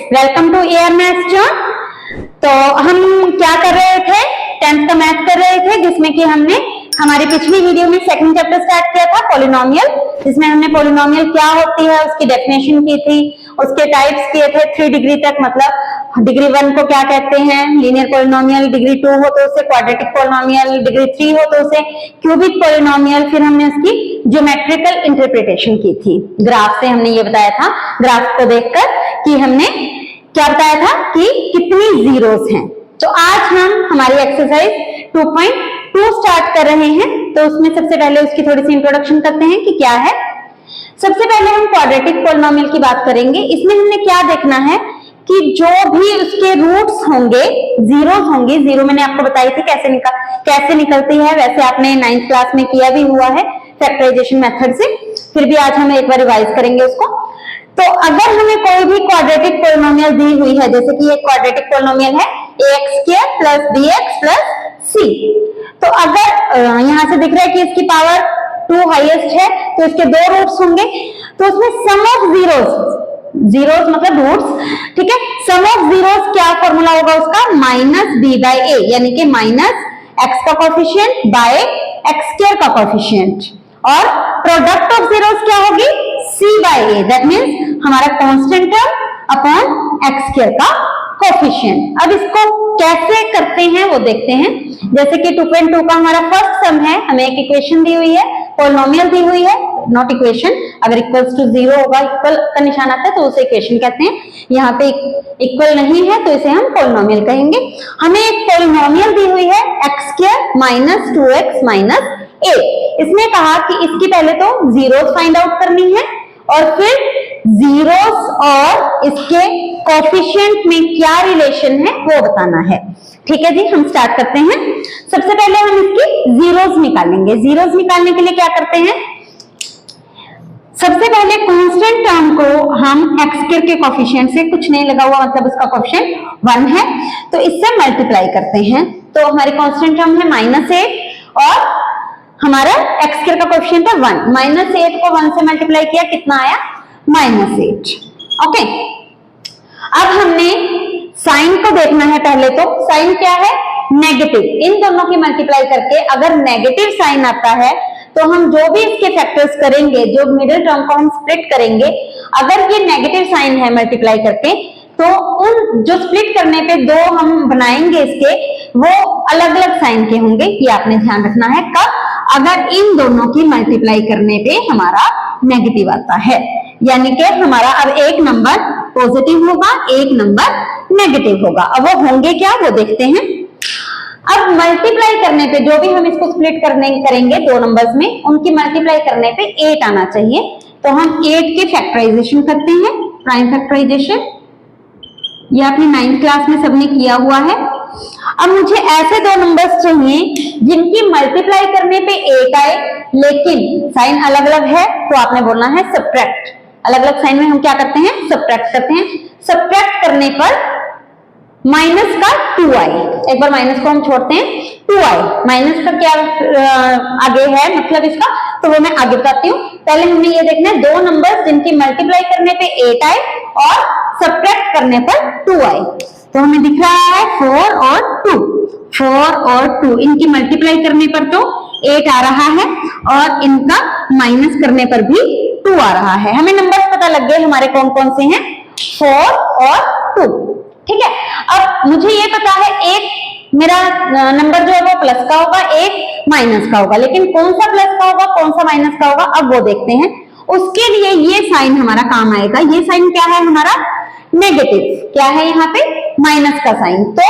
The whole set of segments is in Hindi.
Welcome to AR maths zone. तो हम क्या कर रहे थे, 10th का मैथ कर रहे थे, जिसमें कि हमने हमारी पिछली वीडियो में सेकंड चैप्टर स्टार्ट किया था पॉलिनोमियल, जिसमें हमने पॉलिनोमियल क्या होती है उसकी डेफिनेशन की थी, उसके टाइप्स किए थे 3 डिग्री तक, मतलब डिग्री 1 को क्या कहते हैं लीनियर पॉलिनोमियल, डिग्री 2 हो तो उसे क्वाड्रेटिक पॉलिनोमियल, डिग्री 3 हो तो उसे क्यूबिक पॉलिनोमियल। फिर हमने उसकी ज्योमेट्रिकल इंटरप्रिटेशन की थी, ग्राफ से हमने ये बताया था, ग्राफ को देखकर कि हमने क्या बताया था कि कितनी जीरोस हैं। तो आज हम हमारी एक्सरसाइज 2.2 स्टार्ट कर रहे हैं। तो उसमें सबसे पहले उसकी थोड़ी सी इंट्रोडक्शन करते हैं कि क्या है। सबसे पहले हम क्वाड्रेटिक पॉलिनोमियल की बात करेंगे। इसमें हमने क्या देखना है कि जो भी उसके रूट्स होंगे, जीरोस होंगी, जीरो मैंने आपको बताई थी कैसे निकलती है, वैसे आपने 9th क्लास में किया भी हुआ है फैक्टराइजेशन मेथड से, फिर भी आज हम एक बार रिवाइज करेंगे उसको। तो अगर हमें कोई भी क्वाड्रेटिक पॉलिनोमियल दी हुई है, जैसे कि एक क्वाड्रेटिक पॉलिनोमियल है ax² + bx + c, तो अगर यहां से दिख रहा है कि इसकी पावर 2 हाईएस्ट है तो इसके 2 रूट्स होंगे, तो उसमें सम ऑफ जीरोस मतलब रूट्स, ठीक है, सम ऑफ जीरोस क्या फॉर्मूला होगा उसका, -b/a, यानी कि -x का कोएफिशिएंट बाय x² का कोएफिशिएंट, और प्रोडक्ट ऑफ जीरोस क्या होगी, c/a, दैट मींस हमारा कांस्टेंट टर्म अपॉन x² का कोएफिशिएंट। अब इसको कैसे करते हैं वो देखते हैं। जैसे कि 2.2 का हमारा फर्स्ट सम है, हमें एक इक्वेशन दी हुई है, पॉलिनोमियल दी हुई है, नॉट इक्वेशन, अगर इक्वल्स टू 0 होगा, इक्वल का निशान आता है तो उसे इक्वेशन कहते हैं। यहाँ पे इक्वल नहीं है तो इसे हम पॉलिनोमियल कहेंगे। हमें एक पॉलिनोमियल दी हुई है x² - 2x - a। इसने कहा कि इसकी पहले तो जीरोस फाइंड आउट करनी है और फिर जीरोस और इसके कोएफिशिएंट में क्या रिलेशन है वो बताना है। ठीक है जी, हम स्टार्ट करते हैं। सबसे पहले हम इसकी जीरोस निकालेंगे। जीरोस निकालने के लिए क्या करते हैं, सबसे पहले कांस्टेंट टर्म को हम x² के कोएफिशिएंट से, कुछ नहीं लगा हुआ मतलब उसका कोएफिशिएंट 1 है, तो इससे मल्टीप्लाई करते हैं। तो हमारी कांस्टेंट टर्म है -8 और हमारा x² का कोएफिशिएंट है 1, -8 को 1 से मल्टीप्लाई किया, कितना आया, -8। ओके, अब हमने साइन को देखना है। पहले तो साइन क्या है, नेगेटिव। इन दोनों की मल्टीप्लाई करके अगर नेगेटिव साइन आता है तो हम जो भी इसके फैक्टर्स करेंगे, जो मिडिल टर्म को हम स्प्लिट करेंगे, अगर ये नेगेटिव साइन है मल्टीप्लाई करके, तो उन जो स्प्लिट करने पे 2 हम बनाएंगे इसके, वो अलग अलग साइन के होंगे। ये आपने ध्यान रखना है कब, अगर इन दोनों की मल्टीप्लाई करने पे हमारा नेगेटिव आता है, यानी कि हमारा अब एक नंबर पॉजिटिव होगा, एक नंबर नेगेटिव होगा। अब वो होंगे क्या वो देखते हैं। अब मल्टीप्लाई करने पे जो भी हम इसको स्प्लिट करेंगे 2 नंबर्स में, उनकी मल्टीप्लाई करने पे 8 आना चाहिए। तो हम 8 के फैक्टराइजेशन करते हैं, प्राइम फैक्टराइजेशन, ये आपने 9th क्लास में सबने किया हुआ है। अब मुझे ऐसे 2 नंबर्स चाहिए जिनकी मल्टीप्लाई करने पे 8 आए लेकिन साइन अलग अलग है, तो आपने बोलना है सब्ट्रैक्ट। अलग अलग साइन में हम क्या करते हैं, सब्ट्रैक्ट करते हैं। सब्ट्रैक्ट करने पर माइनस का 2 आए, एक बार माइनस को हम छोड़ते हैं, 2 आए, माइनस का क्या आगे है मतलब इसका, तो वो मैं आगे बताती हूँ। पहले हमने ये देखना है 2 नंबर्स जिनकी मल्टीप्लाई करने पे 8 आए और सब्ट्रैक्ट करने पर 2 आए। तो हमें दिख रहा है 4 और 2, 4 और 2, इनकी मल्टीप्लाई करने पर तो 8 आ रहा है और इनका माइनस करने पर भी 2 आ रहा है। हमें नंबर्स पता लग गए हमारे कौन कौन से हैं, 4 और 2। ठीक है, अब मुझे ये पता है एक मेरा नंबर जो है वो प्लस का होगा, एक माइनस का होगा, लेकिन कौन सा प्लस का होगा कौन सा माइनस का होगा अब वो देखते हैं। उसके लिए ये साइन हमारा काम आएगा। ये साइन क्या है हमारा, नेगेटिव, क्या है यहाँ पे, माइनस का साइन। तो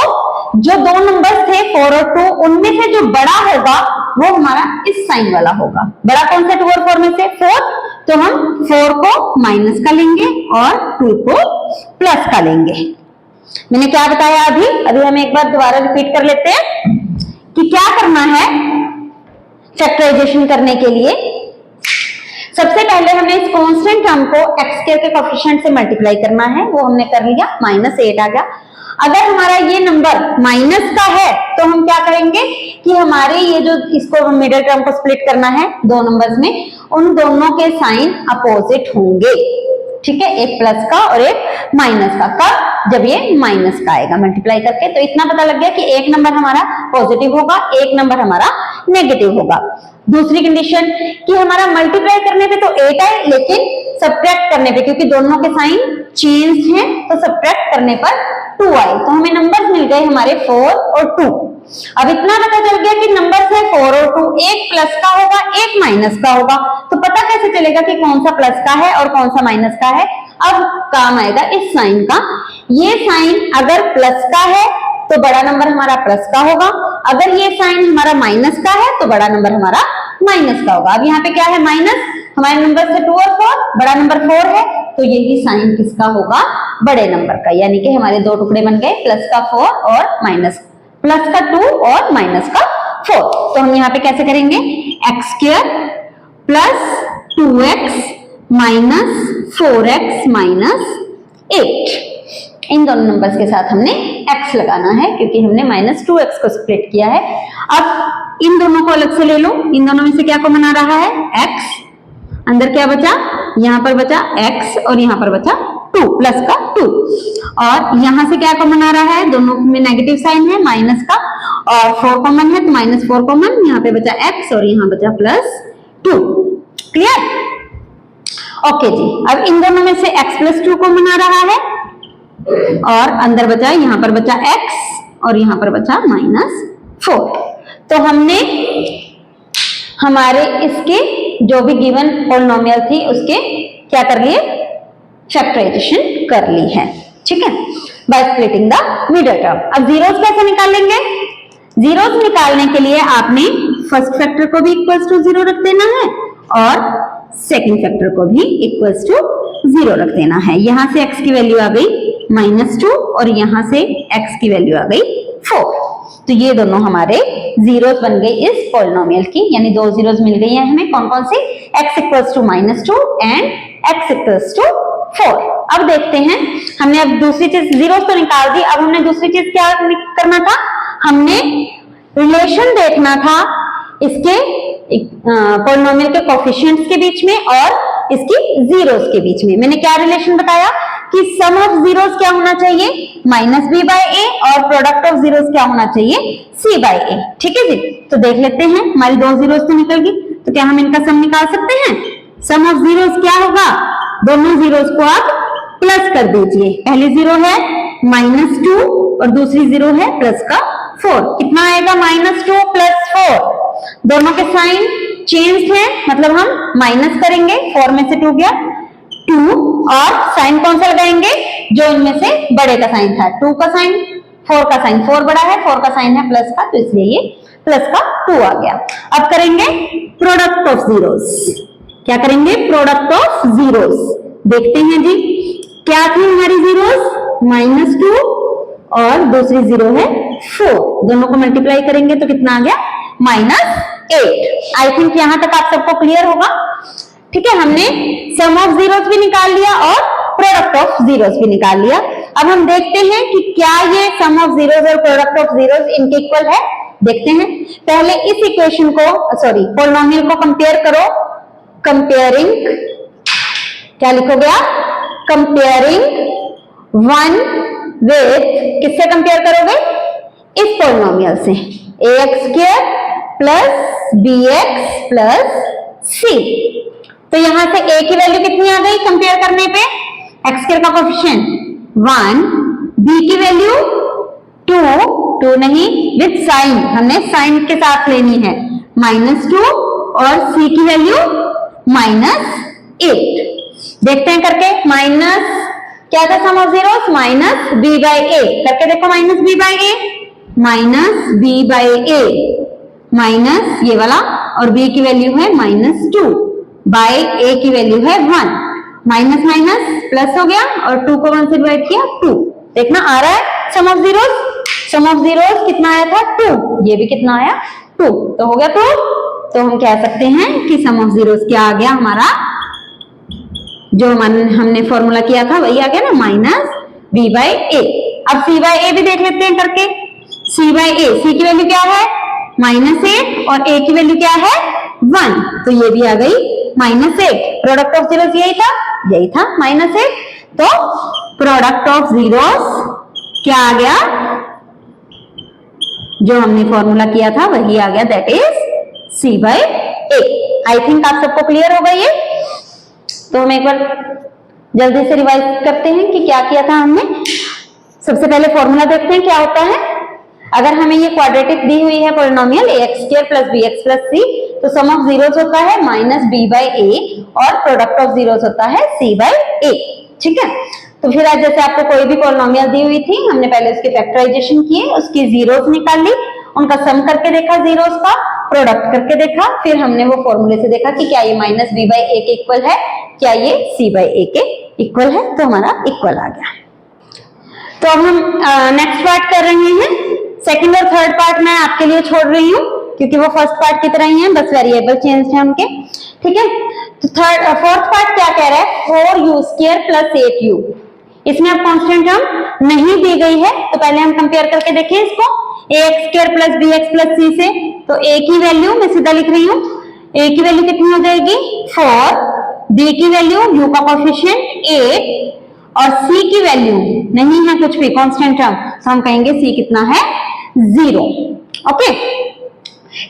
जो 2 नंबर्स थे 4 और 2, उनमें से जो बड़ा होगा वो हमारा इस साइन वाला होगा। बड़ा कौन सा, 2 और 4 में से 4, तो हम 4 को माइनस का लेंगे और 2 को प्लस का लेंगे। मैंने क्या बताया अभी हम एक बार दोबारा रिपीट कर लेते हैं कि क्या करना है फैक्टराइजेशन करने के लिए। सबसे पहले हमें इस कांस्टेंट टर्म को x² के कोएफिशिएंट से मल्टीप्लाई करना है, वो हमने कर लिया, -8 आ गया। अगर हमारा ये नंबर माइनस का है तो हम क्या करेंगे कि हमारे ये जो इसको मिडिल टर्म को स्प्लिट करना है 2 नंबर्स में, उन दोनों के साइन अपोजिट होंगे। ठीक है, एक प्लस का और एक माइनस का। कब? जब ये माइनस का आएगा मल्टीप्लाई करके। तो इतना पता लग गया कि एक नंबर हमारा पॉजिटिव होगा, एक नंबर हमारा नेगेटिव होगा। दूसरी कंडीशन कि हमारा मल्टीप्लाई करने पे तो 8 आए, लेकिन सब्ट्रैक्ट करने पे, क्योंकि दोनों के साइन चेंज हैं, तो सब्ट्रैक्ट करने पर 2 आए। तो हमें नंबर्स मिल गए हमारे 4 और 2। अब इतना पता चल गया कि नंबर्स है 4 और 2, एक प्लस का होगा, एक माइनस का होगा। तो पता कैसे चलेगा कि कौन सा प्लस का है और कौन सा माइनस का है? अब काम आएगा इस साइन का। ये साइन अगर प्लस का है तो बड़ा नंबर हमारा प्लस का होगा, अगर ये साइन हमारा माइनस का है तो बड़ा नंबर हमारा माइनस का होगा। अब यहाँ पे क्या है? माइनस, हमारे नंबर से 2 और 4, बड़ा नंबर 4 है, तो यही साइन किसका होगा? बड़े नंबर का। यानी कि हमारे दो टुकड़े बन गए, प्लस का 4 और माइनस, प्लस का 2 और माइनस का 4। तो हम यहाँ पे कैसे करेंगे? X square plus 2x minus 4x minus 8। इन दोनों नंबर्स के साथ हमने x लगाना है, क्योंकि हमने माइनस 2x को स्प्लिट किया है। अब इन दोनों को अलग से ले लो, इन दोनों में से क्या कॉमन आ रहा है? x। अंदर क्या बचा? यहाँ पर बचा x और यहाँ पर बचा 2, प्लस का 2। और यहाँ से क्या कॉमन आ रहा है? दोनों में नेगेटिव साइन है, माइनस का, और 4 कॉमन है, तो माइनस 4 कॉमन, यहाँ पे बचा x और यहाँ बचा प्लस 2। क्लियर? ओके जी। अब इन दोनों में से x प्लस 2 कॉमन आ रहा है, और अंदर बचा, यहाँ पर बचा x और यहाँ पर बचा माइनस 4। तो हमने हमारे इसके जो भी गिवन पॉलिनोमियल थी उसके क्या कर लिए? फैक्टराइजेशन कर ली है। ठीक है, by splitting the middle term. अब जीरोस कैसे निकालेंगे? जीरोस निकालने के लिए आपने फर्स्ट फैक्टर को भी इक्वल्स टू 0 रख देना है और सेकंड फैक्टर को भी इक्वल्स टू 0 रख देना है। यहां से x की वैल्यू आ गई -2 और यहां से x की वैल्यू आ गई 4। तो ये दोनों हमारे जीरोस बन गए इस पॉलिनोमियल की, यानी दो जीरोस मिल गई हैं हमें। कौन कौन सी? x equals to -2 and x equals to 4। अब देखते हैं, हमने अब दूसरी चीज, जीरोस तो निकाल दी, अब हमने दूसरी चीज क्या करना था? हमने रिलेशन देखना था इसके पॉलिनोमियल के कोएफिशिएंट्स के बीच में और इसकी जीरोस के बीच में। मैंने क्या रिलेशन बताया कि सम ऑफ जीरोस क्या होना चाहिए? -b/a और प्रोडक्ट ऑफ जीरोस क्या होना चाहिए? c/a। ठीक है जी, तो देख लेते हैं। हमारी दो जीरोस तो निकल गई, तो क्या हम इनका सम निकाल सकते हैं? सम ऑफ जीरोस क्या होगा? दोनों जीरोस को आप प्लस कर दीजिए। पहली जीरो है -2 और दूसरी जीरो है प्लस का 4। कितना आएगा? -2 + 4। दोनों के साइन चेंज है, मतलब हम माइनस करेंगे, 4 में से 2 गया 2, और साइन कौन सा लगाएंगे? जो इनमें से बड़े का साइन था। 2 का साइन, 4 का साइन, 4 बड़ा है, 4 का साइन है प्लस का, तो इसलिए ये प्लस का 2 आ गया। अब करेंगे प्रोडक्ट ऑफ जीरोस। क्या करेंगे? Product of zeros. देखते हैं जी, क्या थी हमारी जीरोस? -2 और दूसरी जीरो है 4। दोनों को मल्टीप्लाई करेंगे तो कितना आ गया? -8। आई थिंक यहां तक आप सबको क्लियर होगा। ठीक है, हमने सम ऑफ जीरोस भी निकाल लिया और प्रोडक्ट ऑफ जीरोस भी निकाल लिया। अब हम देखते हैं कि क्या ये सम ऑफ जीरोस और प्रोडक्ट ऑफ जीरोस इनके इक्वल है। देखते हैं, पहले इस इक्वेशन को, सॉरी पॉलिनोमियल को कंपेयर करो। कंपेयरिंग, क्या लिखोगे आप? कंपेयरिंग 1 विद, किससे कंपेयर करोगे? इस पॉलिनोमियल से, ax² + bx + c। तो यहां से a की वैल्यू कितनी आ गई कंपेयर करने पे? x² का कोएफिशिएंट 1, b की वैल्यू 2 नहीं, विद साइन, हमने साइन के साथ लेनी है, -2 और c की वैल्यू -8। देखते हैं करके, माइनस क्या था सम ऑफ जीरोस? -b/a। करके देखो, -b/a, -b/a माइनस ये वाला, और b की वैल्यू है -2 बाय a की वैल्यू है 1। माइनस माइनस प्लस हो गया और 2 को 1 से डिवाइड किया 2। देखना आ रहा है sum of zeros. Sum of zeros कितना आया था? 2। ये भी कितना आया? 2। तो हो गया 2। तो हम कह सकते हैं कि सम ऑफ जीरोस क्या आ गया हमारा? जो हमने फॉर्मूला किया था वही आ गया ना, -b/a। अब c/a भी देख लेते हैं करके। c/a, c की वैल्यू क्या है? -8 और a की वैल्यू क्या है? 1। तो ये भी आ गई -8, प्रोडक्ट ऑफ जीरोस यही था -8। तो प्रोडक्ट ऑफ जीरोस क्या आ गया, जो हमने फॉर्मूला किया था वही आ गया, that is C/A। I think आप सबको क्लियर होगा ये। तो हम एक बार जल्दी से रिवाइज करते हैं कि क्या किया था हमने। सबसे पहले फॉर्मूला देखते हैं क्या होता है। अगर हमें ये क्वाड्रेटिक दी हुई है पॉलिनोमियल ax² + bx + c, तो सम ऑफ जीरोस होता है -b/a और प्रोडक्ट ऑफ जीरोस होता है C/A। ठीक है, तो फिर आज जैसे आपको कोई भी पॉलिनोमियल दी हुई थी, हमने पहले उसके फैक्टराइजेशन किए, उसकी जीरोस निकाल ली, उनका सम करके देखा जीरोस का, प्रोडक्ट करके देखा, फिर हमने वो फॉर्मूले से देखा कि क्या ये -b/a के इक्वल है, क्या ये C/A के इक्वल है, तो हमारा इक्वल आ गया। तो अब हम नेक्स्ट पार्ट कर रहे हैं। सेकंड और थर्ड पार्ट मैं आपके लिए छोड़ रही हूँ क्योंकि वो फर्स्ट पार्ट की तरह ही है, बस वेरिएबल चेंज है उनके। ठीक है, तो फोर्थ पार्ट क्या कह रहा है, 4u² + 8u। इसमें अब कांस्टेंट टर्म नहीं दी गई है, तो पहले हम कंपेयर करके देखें इसको ax² + bx + c से। तो a की वैल्यू मैं सीधा लिख रही हूँ, a की वैल्यू कितनी हो जाएगी 4, b की वैल्यू u का कोएफिशिएंट 8 और c की वैल्यू नहीं है कुछ भी कांस्टेंट टर्म, तो हम कहेंगे c कितना है 0। ओके,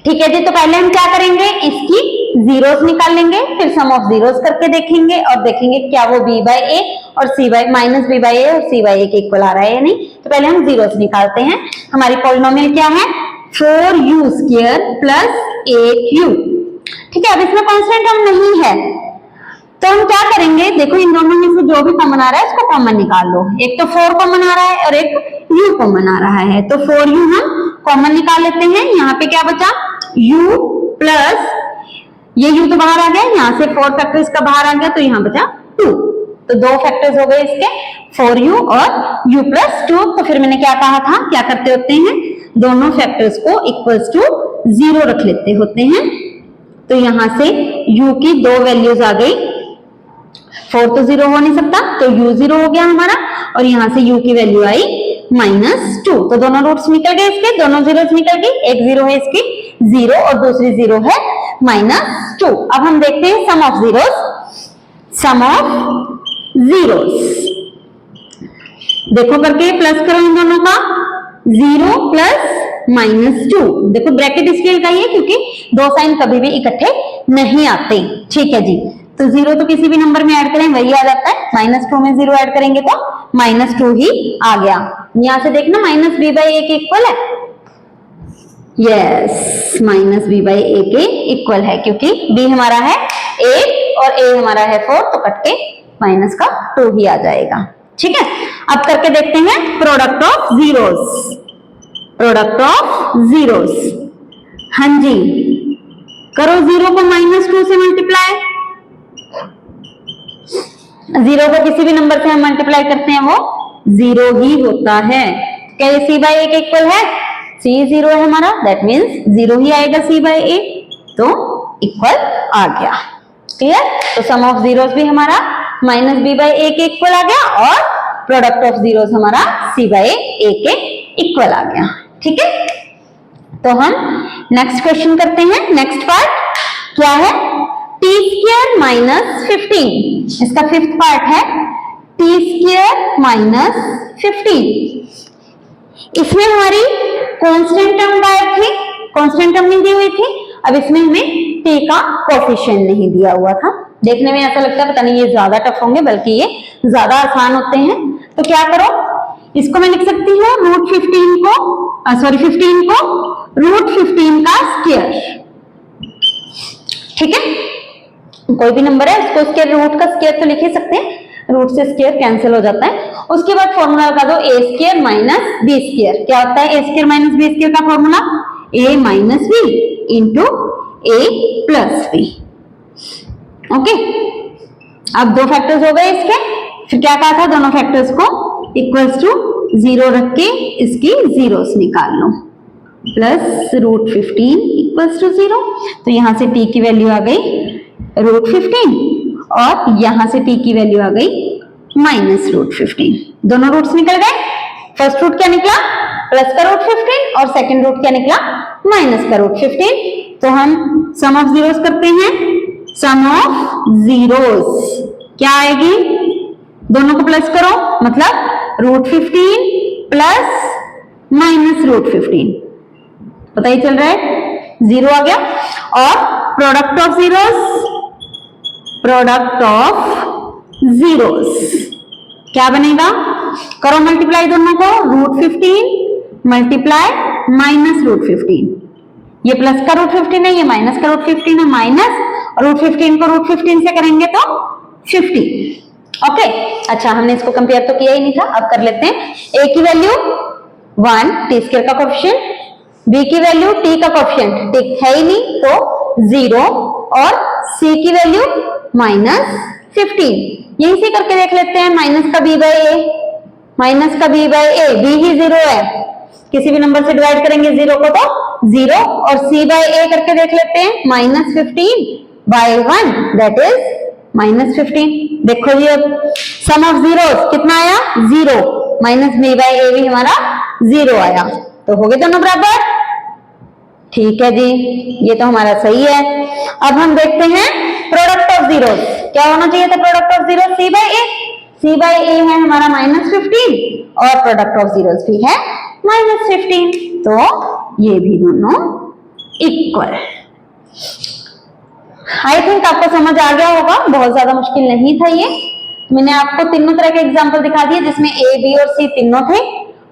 ठीक है जी। तो पहले हम क्या करेंगे, इसकी जीरोस निकाल लेंगे, फिर सम ऑफ जीरोस करके देखेंगे और देखेंगे क्या वो b/a और -b/a और C/A के इक्वल आ रहा है या नहीं। तो पहले हम जीरोस निकालते हैं। हमारी पॉलिनोमियल क्या है 4u² + 8u। ठीक है, अब इसमें कांस्टेंट टर्म नहीं है, तो हम क्या करेंगे, देखो इन दोनों में से जो भी कॉमन आ रहा है उसको कॉमन निकाल लो। एक तो 4 कॉमन आ रहा है और एक u कॉमन आ रहा है, तो 4u हम कॉमन निकाल लेते हैं। यहाँ पे क्या बचा u प्लस ये u तो बाहर आ गया, यहाँ से 4 फैक्टर इसका बाहर आ गया, तो यहाँ बचा 2। तो 2 फैक्टर्स हो गए इसके 4u और u + 2। तो फिर मैंने क्या कहा था, क्या करते होते हैं, दोनों फैक्टर्स को इक्वल्स टू 0 रख लेते होते हैं। तो यहाँ से u की 2 वैल्यूज आ गई, 4 तो 0 हो नहीं सकता, तो u 0 हो गया हमारा, और यहाँ से u की वैल्यू आई -2। तो दोनों रूट्स निकल गए इसके, दोनों जीरोस निकल गई, एक 0 है इसकी 0 और दूसरी 0 है -2। अब हम देखते हैं sum of zeros. Sum of zeros देखो करके प्लस करो इन दोनों का, 0 + -2। देखो ब्रैकेट इसलिए लगाई है क्योंकि दो साइन कभी भी इकट्ठे नहीं आते। ठीक है जी, तो 0 तो किसी भी नंबर में ऐड करें वही आ जाता है, -2 में 0 ऐड करेंगे तो -2 ही आ गया। यहां से देखना -b/a के इक्वल है, यस -b/a के इक्वल है, क्योंकि b हमारा है 8 और a हमारा है 4, तो कट के माइनस का 2 ही आ जाएगा। ठीक है, अब करके देखते हैं product of zeros. Product of zeros, हाँ जी, करो 0 को -2 से मल्टीप्लाई। 0 को किसी भी नंबर से हम मल्टीप्लाई करते हैं वो 0 ही होता है। क्या ये C/A के इक्वल है, C 0 है हमारा, दैट मीन्स 0 ही आएगा C/A, तो इक्वल आ गया। क्लियर, तो सम ऑफ जीरोस भी हमारा -b/a के इक्वल आ गया और प्रोडक्ट ऑफ जीरोस हमारा C/A के इक्वल आ गया। ठीक है, तो हम नेक्स्ट क्वेश्चन करते हैं। नेक्स्ट पार्ट क्या है, t² - 15। इसका फिफ्थ पार्ट है t² - 15। इसमें हमारी कांस्टेंट टर्म गायब थी, कांस्टेंट टर्म नहीं दी हुई थी। अब इसमें हमें t का कोएफिशिएंट नहीं दिया हुआ था। देखने में ऐसा लगता है पता नहीं ये ज्यादा टफ होंगे, बल्कि ये ज्यादा आसान होते हैं। तो क्या करो, इसको मैं लिख सकती हूँ √15 को, सॉरी 15 को √15 का स्क्वायर। ठीक है, कोई भी नंबर है उसको स्क्वायर, रूट का स्क्वायर तो लिख ही सकते हैं, रूट से स्क्वायर कैंसिल हो जाता है। उसके बाद फॉर्मूला लगा दो a² - b²। क्या होता है a² - b² का formula, a - b into a + b। Okay, अब 2 फैक्टर्स हो गए इसके, फिर क्या कहा था, दोनों फैक्टर्स को इक्वल्स टू 0 रख के इसकी जीरोस निकाल लो, प्लस √15 इक्वल्स टू 0। तो यहां से t की वैल्यू आ गई √15 और यहां से t की वैल्यू आ गई -√15। दोनों रूट्स निकल गए। फर्स्ट रूट क्या निकला, प्लस का √15 और सेकंड रूट क्या निकला, माइनस का √15। तो हम सम ऑफ जीरोस करते हैं। सम ऑफ जीरोस क्या आएगी, दोनों को प्लस करो मतलब √15 प्लस माइनस √15, पता ही चल रहा है, जीरो आ गया। और प्रोडक्ट ऑफ जीरोस क्या बनेगा, करो मल्टीप्लाई दोनों को, √15 मल्टीप्लाई माइनस √15, ये प्लस का √15 है, ये माइनस का √15 है, माइनस √15 को √15 से करेंगे तो 50। ओके, अच्छा हमने इसको कंपेयर तो किया ही नहीं था, अब कर लेते हैं। a की वैल्यू 1 टी स्क्वायर का कोएफिशिएंट, b की वैल्यू t का कोएफिशिएंट ठीक है ही नहीं तो 0 और c की वैल्यू -15, यहीं से करके देख लेते हैं। माइनस का b बाई a, माइनस का b बाई a, b ही 0 है, किसी भी नंबर से डिवाइड करेंगे 0 को तो 0, और c बाई a करके देख लेते हैं, -15 बाई 1 दैट इज -15। देखो जी अब सम ऑफ जीरोस कितना आया, 0, माइनस b बाई a भी हमारा 0 आया, तो हो गए दोनों बराबर। ठीक है जी, ये तो हमारा सही है। अब हम देखते हैं प्रोडक्ट ऑफ जीरोस, क्या होना चाहिए था product of zeros, c by a, c by a है हमारा -15 और प्रोडक्ट ऑफ जीरोस भी है -15, तो ये भी दोनों इक्वल। आई थिंक आपको समझ आ गया होगा, बहुत ज्यादा मुश्किल नहीं था ये। मैंने आपको तीनों तरह के एग्जांपल दिखा दिए जिसमें a, b और c तीनों थे,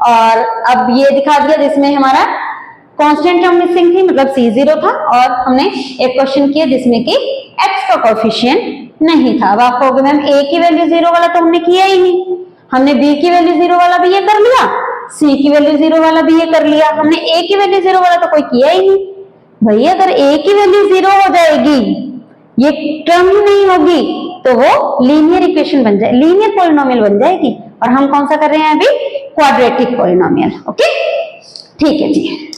और अब ये दिखा दिया जिसमें हमारा कांस्टेंट टर्म मिसिंग थी, मतलब c 0 था, और हमने एक क्वेश्चन किया जिसमें कि x का कोएफिशिएंट नहीं था। अब आप कहोगे मैम a की वैल्यू 0 वाला तो हमने किया ही नहीं, हमने b की वैल्यू 0 वाला भी ये कर लिया, c की वैल्यू 0 वाला भी ये कर लिया, हमने a की वैल्यू 0 वाला तो कोई किया ही नहीं। भैया अगर a की वैल्यू 0 हो जाएगी, ये टर्म ही नहीं होगी, तो वो लीनियर इक्वेशन बन जाए, लीनियर पॉलिनोमियल बन जाएगी, और हम कौन सा कर रहे हैं अभी, क्वाड्रेटिक पॉलिनोमियल। ओके, ठीक है जी।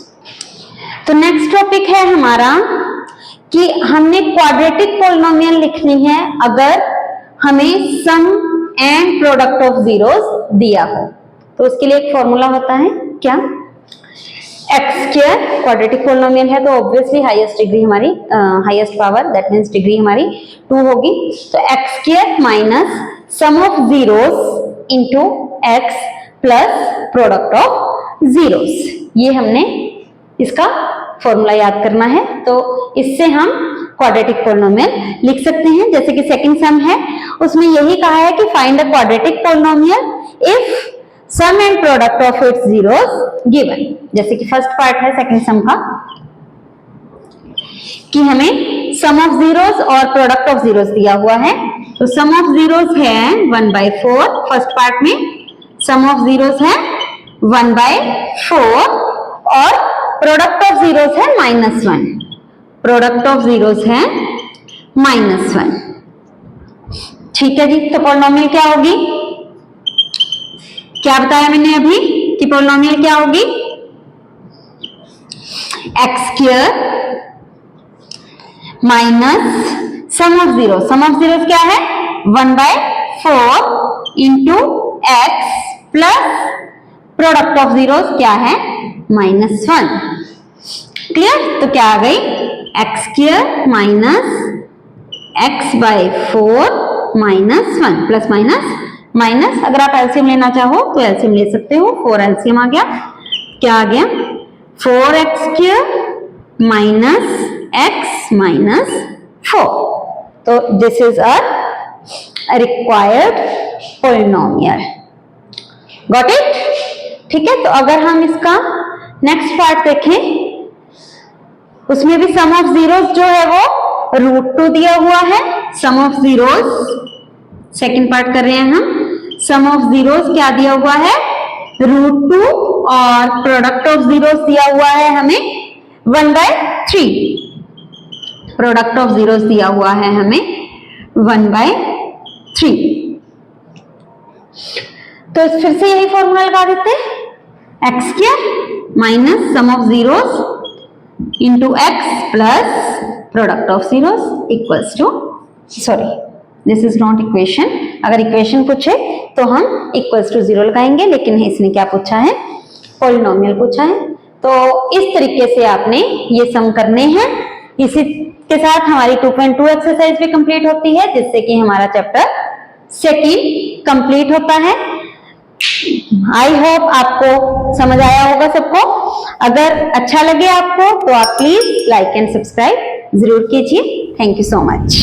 तो नेक्स्ट टॉपिक है हमारा कि हमने क्वाड्रेटिक पॉलिनोमियल लिखनी है अगर हमें सम एंड प्रोडक्ट ऑफ जीरोस दिया हो, तो उसके लिए एक फॉर्मूला होता है क्या, x² क्वाड्रेटिक पॉलिनोमियल है तो ऑब्वियसली हाईएस्ट डिग्री हमारी, highest power that means degree हमारी 2 होगी, तो x² minus sum of zeros into x plus product of zeros, ये हमने इसका फॉर्मूला याद करना है। तो इससे हम क्वाड्रेटिक पॉलिनोमियल लिख सकते हैं। जैसे कि सेकंड सम है, उसमें यही कहा है कि find a quadratic polynomial if sum and product of its zeros given. जैसे कि फर्स्ट पार्ट है सेकंड सम का कि हमें सम ऑफ जीरोस और प्रोडक्ट ऑफ जीरोस दिया हुआ है, तो सम ऑफ जीरोस है 1/4 फर्स्ट पार्ट में, सम ऑफ जीरोस है 1/4 और प्रोडक्ट ऑफ जीरोस है -1, प्रोडक्ट ऑफ जीरोस है -1। ठीक है जी, तो पॉलिनोमियल क्या होगी, क्या बताया मैंने अभी कि पॉलिनोमियल क्या होगी, x² minus sum of zeros क्या है 1/4 into x plus product of zeros क्या है -1। क्लियर, तो क्या आ गई x² minus x/4 -1 plus minus, अगर आप एलसीएम लेना चाहो तो एलसीएम ले सकते हो, 4 एलसीएम आ गया, क्या आ गया 4x² माइनस x माइनस 4, तो this is a required polynomial, got it. ठीक है, तो अगर हम इसका नेक्स्ट पार्ट देखें, उसमें भी सम ऑफ जीरोस जो है वो √2 दिया हुआ है, sum of zeros second part कर रहे हैं हम, सम ऑफ जीरोस क्या दिया हुआ है √2 और प्रोडक्ट ऑफ जीरोस दिया हुआ है हमें 1/3, प्रोडक्ट ऑफ जीरोस दिया हुआ है हमें 1/3। तो फिर से यही फॉर्मूला लगा देते हैं, x² minus sum of zeros into x plus product of zeros equals to, sorry this is not equation, अगर इक्वेशन पूछे तो हम इक्वल्स टू 0 लगाएंगे, लेकिन इसने क्या पूछा है, पॉलिनोमियल पूछा है। तो इस तरीके से आपने ये सम करने हैं, इसी के साथ हमारी 2.2 एक्सरसाइज भी कंप्लीट होती है, जिससे कि हमारा चैप्टर सेकंड कंप्लीट होता है। आई होप आपको समझ आया होगा सबको। अगर अच्छा लगे आपको तो आप प्लीज लाइक एंड सब्सक्राइब जरूर कीजिए। Thank you so much.